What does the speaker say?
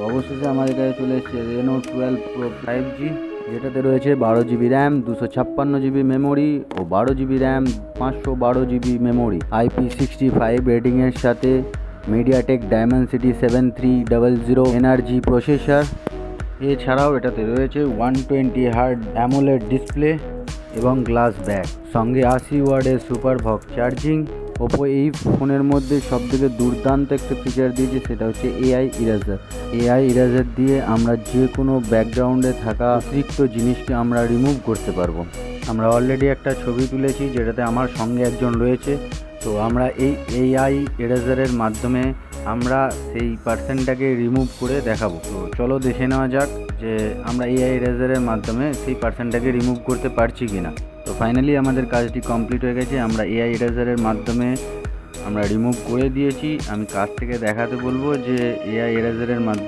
অবশেষে আমাদের কাছে চলে এসেছে রেনো 12 প্রো 5G, যেটাতে রয়েছে 12 GB র্যাম, 256 GB মেমোরি ও 12 GB RAM, 512 GB memory, IP65 রেটিংয়ের সাথে মিডিয়াটেক ডায়মেনসিটি 7300 এনার্জি প্রসেসর। এছাড়াও এটাতে রয়েছে 120 Hz অ্যামোলেড ডিসপ্লে এবং গ্লাস ব্যাক, সঙ্গে 80 ওয়াটের সুপার ভক চার্জিং। ওপো এই ফোনের মধ্যে সবথেকে দুর্দান্ত একটা ফিচার দিয়েছে, সেটা হচ্ছে এআই ইরেজার। এআই ইরেজার দিয়ে আমরা যে কোনো ব্যাকগ্রাউন্ডে থাকা অতিরিক্ত জিনিসকে আমরা রিমুভ করতে পারবো। আমরা অলরেডি একটা ছবি তুলেছি যেটাতে আমার সঙ্গে একজন রয়েছে, তো আমরা এই এআই ইরেজারের মাধ্যমে আমরা সেই পার্সনটাকে রিমুভ করে দেখাবো। তো চলো দেখে নেওয়া যাক যে আমরা এআই ইরেজারের মাধ্যমে সেই পার্সনটাকে রিমুভ করতে পারছি কিনা। তো ফাইনালি আমাদের কাজটি কমপ্লিট হয়ে গেছে, আমরা এআই ইরেজারের মাধ্যমে আমরা রিমুভ করে দিয়েছি। আমি কাজ থেকে দেখাতে বলবো যে এআই ইরেজারের মাধ্যমে